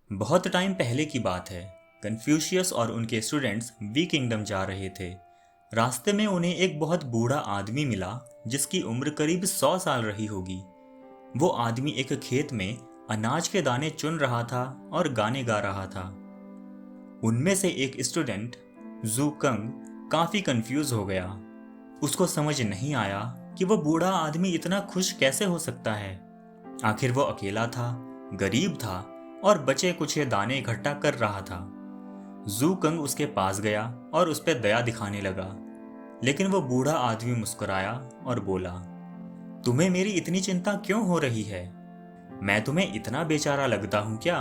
बहुत टाइम पहले की बात है। कन्फ्यूशियस और उनके स्टूडेंट्स वी किंगडम जा रहे थे। रास्ते में उन्हें एक बहुत बूढ़ा आदमी मिला जिसकी उम्र करीब 100 साल रही होगी। वो आदमी एक खेत में अनाज के दाने चुन रहा था और गाने गा रहा था। उनमें से एक स्टूडेंट जू कंग काफी कंफ्यूज हो गया। उसको समझ नहीं आया कि वो बूढ़ा आदमी इतना खुश कैसे हो सकता है। आखिर वो अकेला था, गरीब था और बचे कुछ दाने इकट्ठा कर रहा था। जू कंग उसके पास गया और उस पर दया दिखाने लगा, लेकिन वो बूढ़ा आदमी मुस्कुराया और बोला, तुम्हें मेरी इतनी चिंता क्यों हो रही है? मैं तुम्हें इतना बेचारा लगता हूं क्या?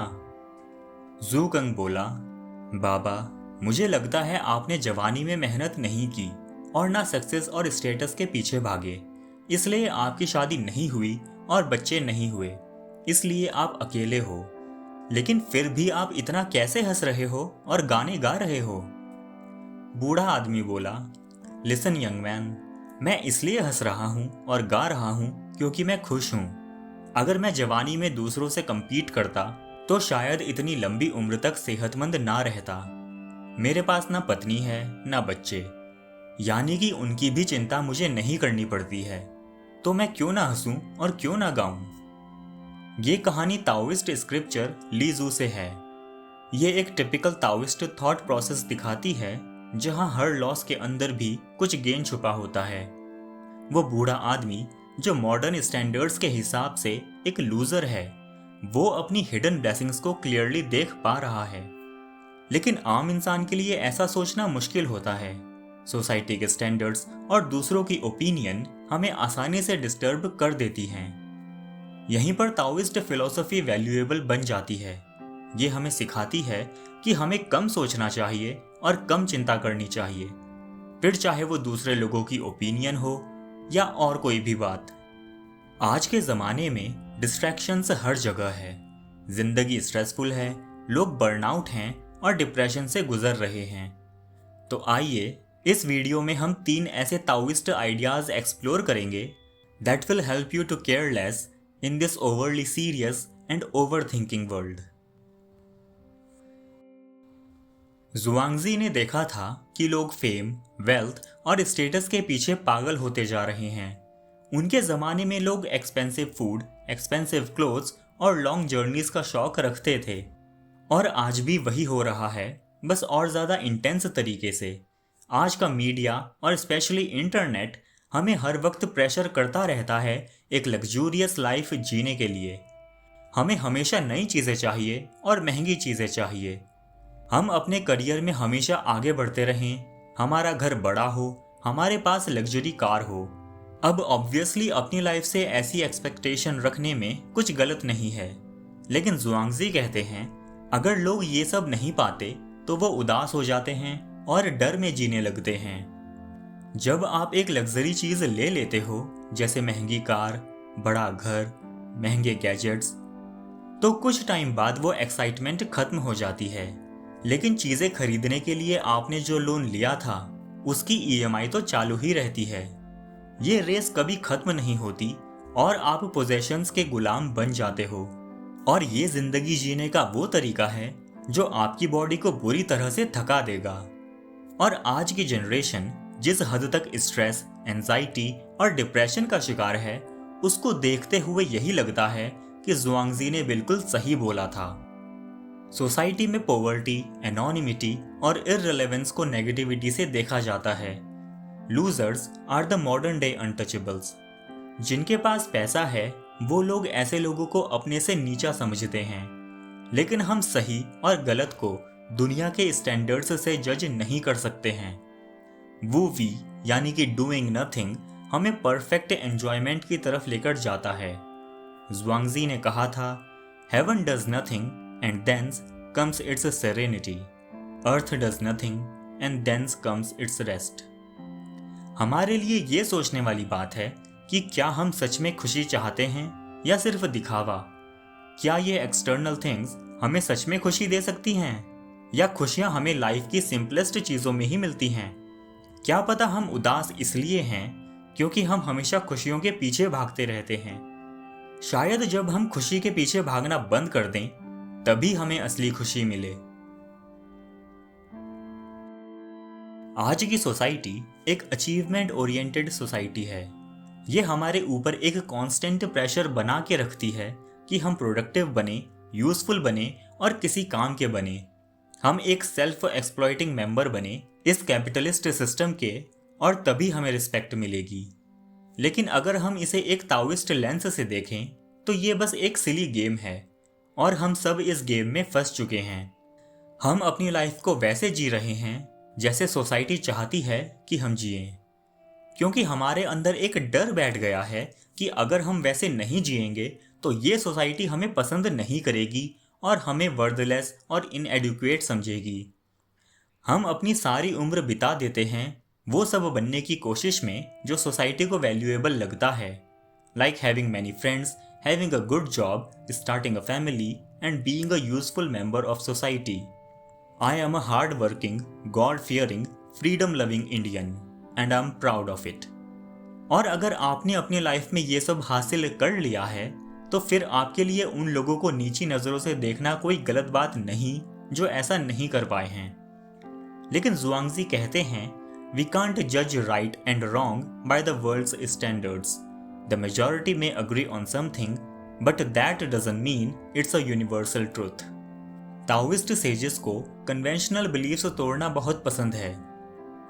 जू कंग बोला, बाबा, मुझे लगता है आपने जवानी में मेहनत नहीं की और ना सक्सेस और स्टेटस के पीछे भागे, इसलिए आपकी शादी नहीं हुई और बच्चे नहीं हुए, इसलिए आप अकेले हो। लेकिन फिर भी आप इतना कैसे हंस रहे हो और गाने गा रहे हो? बूढ़ा आदमी बोला, लिसन यंग मैन, मैं इसलिए हंस रहा हूं और गा रहा हूं क्योंकि मैं खुश हूं। अगर मैं जवानी में दूसरों से compete करता तो शायद इतनी लंबी उम्र तक सेहतमंद ना रहता। मेरे पास ना पत्नी है ना बच्चे, यानी कि उनकी भी चिंता मुझे नहीं करनी पड़ती है। तो मैं क्यों ना हंसूं और क्यों ना गाऊं? ये कहानी ताओइस्ट स्क्रिप्चर ली जू से है। ये एक टिपिकल ताओइस्ट थॉट प्रोसेस दिखाती है जहां हर लॉस के अंदर भी कुछ गेन छुपा होता है। वो बूढ़ा आदमी जो मॉडर्न स्टैंडर्ड्स के हिसाब से एक लूजर है, वो अपनी हिडन ब्लेसिंग्स को क्लियरली देख पा रहा है। लेकिन आम इंसान के लिए ऐसा सोचना मुश्किल होता है। सोसाइटी के स्टैंडर्ड्स और दूसरों की ओपिनियन हमें आसानी से डिस्टर्ब कर देती हैं। यहीं पर ताओइस्ट फिलॉसफी वैल्यूएबल बन जाती है। ये हमें सिखाती है कि हमें कम सोचना चाहिए और कम चिंता करनी चाहिए, फिर चाहे वो दूसरे लोगों की ओपिनियन हो या और कोई भी बात। आज के ज़माने में डिस्ट्रैक्शंस हर जगह है। जिंदगी स्ट्रेसफुल है, लोग बर्नआउट हैं और डिप्रेशन से गुजर रहे हैं। तो आइए इस वीडियो में हम 3 ऐसे ताओइस्ट आइडियाज़ एक्सप्लोर करेंगे that will help you to care less in this overly serious and overthinking world. Zhuangzi ने देखा था कि लोग फेम, वेल्थ और स्टेटस के पीछे पागल होते जा रहे हैं। उनके ज़माने में लोग एक्सपेंसिव फूड, एक्सपेंसिव क्लोथ्स और लॉन्ग जर्नीज का शौक रखते थे, और आज भी वही हो रहा है, बस और ज़्यादा इंटेंस तरीके से। आज का मीडिया और स्पेशली इंटरनेट हमें हर वक्त प्रेशर करता रहता है एक लग्जूरियस लाइफ जीने के लिए। हमें हमेशा नई चीज़ें चाहिए और महंगी चीज़ें चाहिए। हम अपने करियर में हमेशा आगे बढ़ते रहें, हमारा घर बड़ा हो, हमारे पास लग्जरी कार हो। अब ऑब्वियसली अपनी लाइफ से ऐसी एक्सपेक्टेशन रखने में कुछ गलत नहीं है, लेकिन जुआंगजी कहते हैं अगर लोग ये सब नहीं पाते तो वो उदास हो जाते हैं और डर में जीने लगते हैं। जब आप एक लग्जरी चीज़ ले लेते हो, जैसे महंगी कार, बड़ा घर, महंगे गैजेट्स, तो कुछ टाइम बाद वो एक्साइटमेंट खत्म हो जाती है। लेकिन चीज़ें खरीदने के लिए आपने जो लोन लिया था उसकी ईएमआई तो चालू ही रहती है। ये रेस कभी खत्म नहीं होती और आप पोजेशंस के गुलाम बन जाते हो। और ये जिंदगी जीने का वो तरीका है जो आपकी बॉडी को बुरी तरह से थका देगा। और आज की जनरेशन जिस हद तक स्ट्रेस, एंजाइटी और डिप्रेशन का शिकार है, उसको देखते हुए यही लगता है कि जुआंगजी ने बिल्कुल सही बोला था। सोसाइटी में पॉवर्टी, एनोनिमिटी और इररिलेवेंस को नेगेटिविटी से देखा जाता है। Losers are the modern day untouchables. जिनके पास पैसा है वो लोग ऐसे लोगों को अपने से नीचा समझते हैं। लेकिन हम सही और गलत को दुनिया के स्टैंडर्ड्स से जज नहीं कर सकते हैं। वो वी यानी कि डूइंग नथिंग हमें परफेक्ट एंजॉयमेंट की तरफ लेकर जाता है। जुआंगजी ने कहा था, heaven does nothing and thence comes its serenity, earth does nothing and thence comes its rest. हमारे लिए ये सोचने वाली बात है कि क्या हम सच में खुशी चाहते हैं या सिर्फ दिखावा। क्या ये एक्सटर्नल थिंग्स हमें सच में खुशी दे सकती हैं, या खुशियां हमें लाइफ की सिंपलेस्ट चीज़ों में ही मिलती हैं। क्या पता हम उदास इसलिए हैं क्योंकि हम हमेशा खुशियों के पीछे भागते रहते हैं। शायद जब हम खुशी के पीछे भागना बंद कर दें तभी हमें असली खुशी मिले। आज की सोसाइटी एक अचीवमेंट ओरिएंटेड सोसाइटी है। ये हमारे ऊपर एक कांस्टेंट प्रेशर बना के रखती है कि हम प्रोडक्टिव बने, यूजफुल बने और किसी काम के बने। हम एक सेल्फ एक्सप्लॉइटिंग मेंबर बने इस कैपिटलिस्ट सिस्टम के, और तभी हमें रिस्पेक्ट मिलेगी। लेकिन अगर हम इसे एक ताओइस्ट लेंस से देखें तो ये बस एक सिली गेम है, और हम सब इस गेम में फंस चुके हैं। हम अपनी लाइफ को वैसे जी रहे हैं जैसे सोसाइटी चाहती है कि हम जिएं, क्योंकि हमारे अंदर एक डर बैठ गया है कि अगर हम वैसे नहीं जिएंगे तो ये सोसाइटी हमें पसंद नहीं करेगी और हमें वर्थलेस और इनएडुकेट समझेगी। हम अपनी सारी उम्र बिता देते हैं वो सब बनने की कोशिश में जो सोसाइटी को वैल्यूएबल लगता है, like having many friends, having a good job, starting a family and being a useful member of society. I am a hard working, God fearing, freedom loving Indian and I am proud of it. और अगर आपने अपनी life में ये सब हासिल कर लिया है तो फिर आपके लिए उन लोगों को नीची नज़रों से देखना कोई गलत बात नहीं जो ऐसा नहीं कर पाए हैं। लेकिन जुआंगजी कहते हैं, वी कांट जज right and wrong by the world's standards. The majority may agree on something but that doesn't mean it's a universal truth. Taoist sages को कन्वेंशनल बिलीफ्स तोड़ना बहुत पसंद है।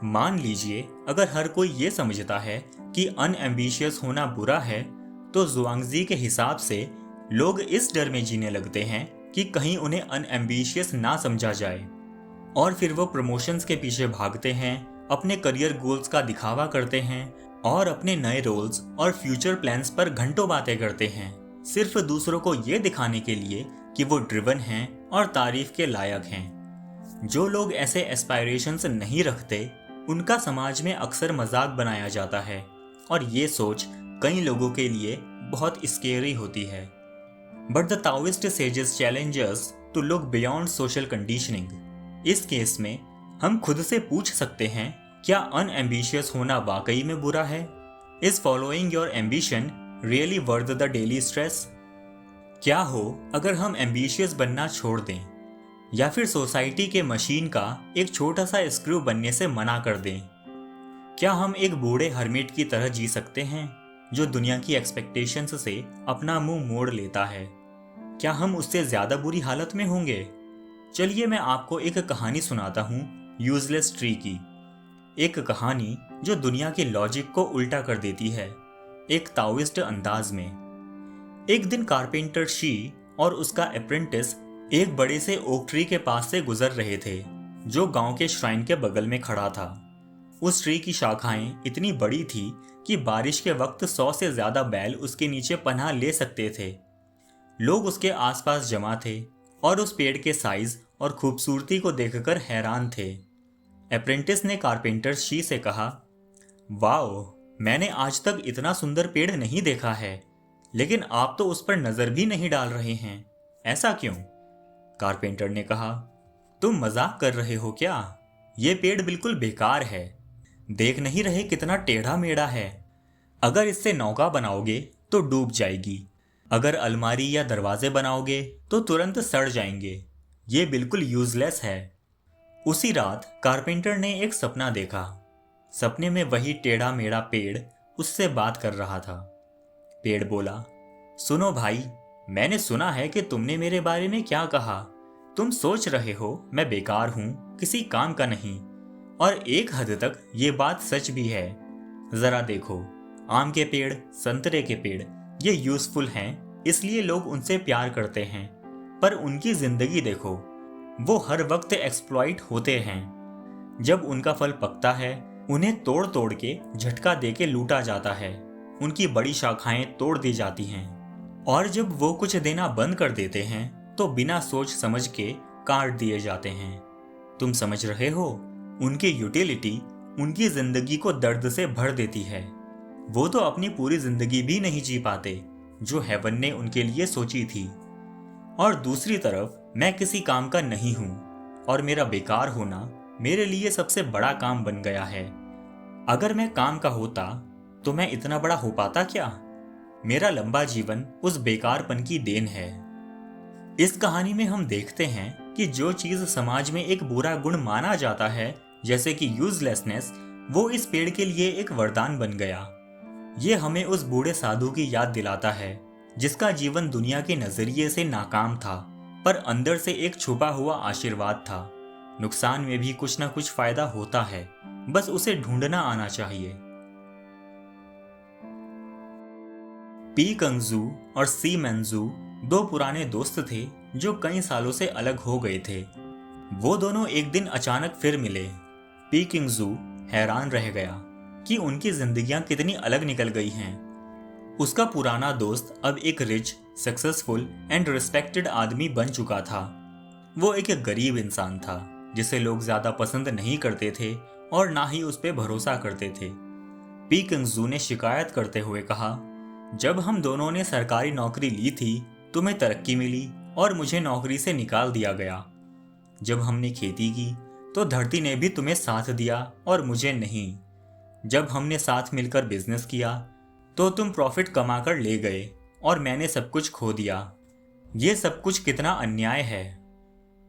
मान लीजिए अगर हर कोई ये समझता है कि अनएम्बिशियस होना बुरा है, तो जुआंगजी के हिसाब से लोग इस डर में जीने लगते हैं कि कहीं उन्हें अनएम्बिशियस ना समझा जाए, और फिर वो प्रमोशंस के पीछे भागते हैं, अपने करियर गोल्स का दिखावा करते हैं और अपने नए रोल्स और फ्यूचर प्लान्स पर घंटों बातें करते हैं, सिर्फ दूसरों को ये दिखाने के लिए कि वो ड्रिवन हैं और तारीफ के लायक हैं। जो लोग ऐसे एस्पायरेशंस नहीं रखते उनका समाज में अक्सर मजाक बनाया जाता है, और ये सोच कई लोगों के लिए बहुत स्केरी होती है। But the Taoist sages challengers to look beyond social conditioning. इस केस में हम खुद से पूछ सकते हैं, क्या अनएम्बिशियस होना वाकई में बुरा है? Is following your ambition really worth the daily stress? क्या हो अगर हम एम्बिशियस बनना छोड़ दें, या फिर सोसाइटी के मशीन का एक छोटा सा स्क्रू बनने से मना कर दें? क्या हम एक बूढ़े हर्मिट की तरह जी सकते हैं जो दुनिया की एक्सपेक्टेशंस से अपना मुंह मोड़ लेता है? क्या हम उससे ज्यादा बुरी हालत में होंगे? चलिए मैं आपको एक कहानी सुनाता हूँ यूजलेस ट्री की। एक कहानी जो दुनिया के लॉजिक को उल्टा कर देती है, एक ताओइस्ट अंदाज में। एक दिन कारपेंटर शी और उसका अप्रेंटिस एक बड़े से ओक ट्री के पास से गुजर रहे थे जो गांव के श्राइन के बगल में खड़ा था। उस ट्री की शाखाएं इतनी बड़ी थी कि बारिश के वक्त 100 से ज्यादा बैल उसके नीचे पनाह ले सकते थे। लोग उसके आसपास जमा थे और उस पेड़ के साइज और खूबसूरती को देखकर हैरान थे। अप्रेंटिस ने कारपेंटर शी से कहा, वाओ, मैंने आज तक इतना सुंदर पेड़ नहीं देखा है, लेकिन आप तो उस पर नजर भी नहीं डाल रहे हैं, ऐसा क्यों? कारपेंटर ने कहा, तुम मजाक कर रहे हो क्या? ये पेड़ बिल्कुल बेकार है। देख नहीं रहे कितना टेढ़ा मेढ़ा है? अगर इससे नौका बनाओगे तो डूब जाएगी, अगर अलमारी या दरवाजे बनाओगे तो तुरंत सड़ जाएंगे। ये बिल्कुल यूजलेस है। उसी रात कारपेंटर ने एक सपना देखा। सपने में वही टेढ़ा मेढ़ा पेड़ उससे बात कर रहा था। पेड़ बोला, सुनो भाई, मैंने सुना है कि तुमने मेरे बारे में क्या कहा। तुम सोच रहे हो मैं बेकार हूं, किसी काम का नहीं, और एक हद तक ये बात सच भी है। जरा देखो, आम के पेड़, संतरे के पेड़, ये यूजफुल हैं, इसलिए लोग उनसे प्यार करते हैं, पर उनकी जिंदगी देखो, वो हर वक्त एक्सप्लॉइट होते हैं। जब उनका फल पकता है उन्हें तोड़ तोड़ के झटका दे के लूटा जाता है, उनकी बड़ी शाखाएं तोड़ दी जाती हैं, और जब वो कुछ देना बंद कर देते हैं तो बिना सोच समझ के काट दिए जाते हैं। तुम समझ रहे हो, उनकी यूटिलिटी उनकी जिंदगी को दर्द से भर देती है। वो तो अपनी पूरी जिंदगी भी नहीं जी पाते जो हेवन ने उनके लिए सोची थी। और दूसरी तरफ मैं किसी काम का नहीं हूं, और मेरा बेकार होना मेरे लिए सबसे बड़ा काम बन गया है। अगर मैं काम का होता तो मैं इतना बड़ा हो पाता क्या? मेरा लंबा जीवन उस बेकारपन की देन है। इस कहानी में हम देखते हैं कि जो चीज समाज में एक बुरा गुण माना जाता है, जैसे कि यूजलेसनेस, वो इस पेड़ के लिए एक वरदान बन गया। ये हमें उस बूढ़े साधु की याद दिलाता है जिसका जीवन दुनिया के नजरिए से नाकाम था, पर अंदर से एक छुपा हुआ आशीर्वाद था। नुकसान में भी कुछ ना कुछ फायदा होता है, बस उसे ढूंढना आना चाहिए। पी कंगजू और सी मेंजू दो पुराने दोस्त थे जो कई सालों से अलग हो गए थे। वो दोनों एक दिन अचानक फिर मिले। पी किंगजू हैरान रह गया कि उनकी जिंदगियां कितनी अलग निकल गई हैं। उसका पुराना दोस्त अब एक रिच, सक्सेसफुल एंड रिस्पेक्टेड आदमी बन चुका था। वो एक गरीब इंसान था जिसे लोग ज्यादा पसंद नहीं करते थे और ना ही उस पर भरोसा करते थे। पी किंगजू ने शिकायत करते हुए कहा, जब हम दोनों ने सरकारी नौकरी ली थी, तुम्हें तरक्की मिली और मुझे नौकरी से निकाल दिया गया। जब हमने खेती की तो धरती ने भी तुम्हें साथ दिया और मुझे नहीं। जब हमने साथ मिलकर बिजनेस किया तो तुम प्रॉफिट कमाकर ले गए और मैंने सब कुछ खो दिया। ये सब कुछ कितना अन्याय है।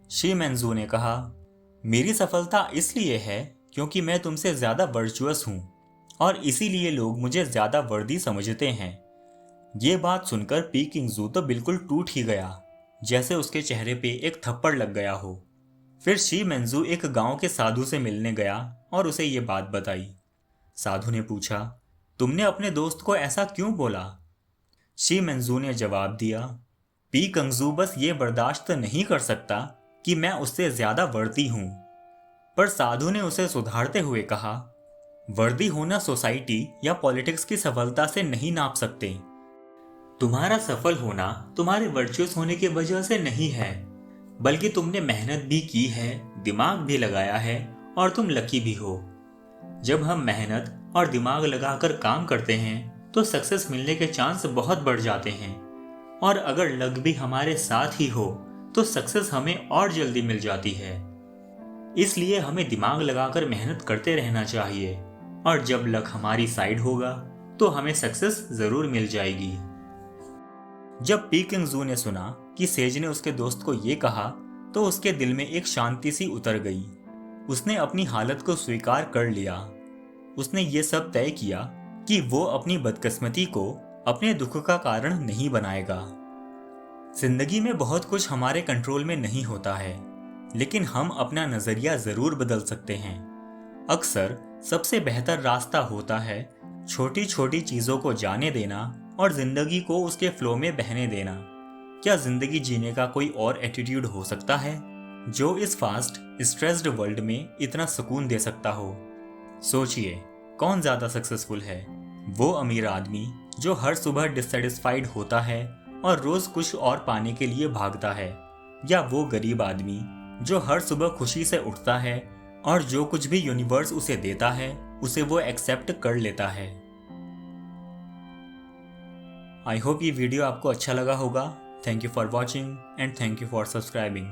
शी मेंजू ने कहा, मेरी सफलता इसलिए है क्योंकि मैं तुमसे ज्यादा वर्चुअस हूं और इसीलिए लोग मुझे ज्यादा वर्दी समझते हैं। ये बात सुनकर पी किंगजू तो बिल्कुल टूट ही गया, जैसे उसके चेहरे पे एक थप्पड़ लग गया हो। फिर शी मेंजू एक गांव के साधु से मिलने गया और उसे ये बात बताई। साधु ने पूछा, तुमने अपने दोस्त को ऐसा क्यों बोला? शी मेंजू ने जवाब दिया, पी किंगजू बस ये बर्दाश्त नहीं कर सकता कि मैं उससे ज्यादा वर्दी हूं। पर साधु ने उसे सुधारते हुए कहा, वर्दी होना सोसाइटी या पॉलिटिक्स की सफलता से नहीं नाप सकते। तुम्हारा सफल होना तुम्हारे वर्चुअस होने की वजह से नहीं है, बल्कि तुमने मेहनत भी की है, दिमाग भी लगाया है और तुम लकी भी हो। जब हम मेहनत और दिमाग लगाकर काम करते हैं तो सक्सेस मिलने के चांस बहुत बढ़ जाते हैं, और अगर लक भी हमारे साथ ही हो तो सक्सेस हमें और जल्दी मिल जाती है। इसलिए हमें दिमाग लगाकर मेहनत करते रहना चाहिए, और जब लक हमारी साइड होगा तो हमें सक्सेस जरूर मिल जाएगी। जब पी किंगजू ने सुना कि सेज ने उसके दोस्त को ये कहा तो उसके दिल में एक शांति सी उतर गई। उसने अपनी हालत को स्वीकार कर लिया। उसने ये सब तय किया कि वो अपनी बदकिस्मती को अपने दुख का कारण नहीं बनाएगा। जिंदगी में बहुत कुछ हमारे कंट्रोल में नहीं होता है, लेकिन हम अपना नजरिया जरूर बदल सकते हैं। अक्सर सबसे बेहतर रास्ता होता है छोटी छोटी चीजों को जाने देना और जिंदगी को उसके फ्लो में बहने देना। क्या जिंदगी जीने का कोई और एटीट्यूड हो सकता है जो इस फास्ट स्ट्रेस्ड वर्ल्ड में इतना सुकून दे सकता हो? सोचिए, कौन ज्यादा सक्सेसफुल है, वो अमीर आदमी जो हर सुबह डिससेटिस्फाइड होता है और रोज कुछ और पाने के लिए भागता है, या वो गरीब आदमी जो हर सुबह खुशी से उठता है और जो कुछ भी यूनिवर्स उसे देता है उसे वो एक्सेप्ट कर लेता है? आई होप ये वीडियो आपको अच्छा लगा होगा। Thank you for watching and thank you for subscribing.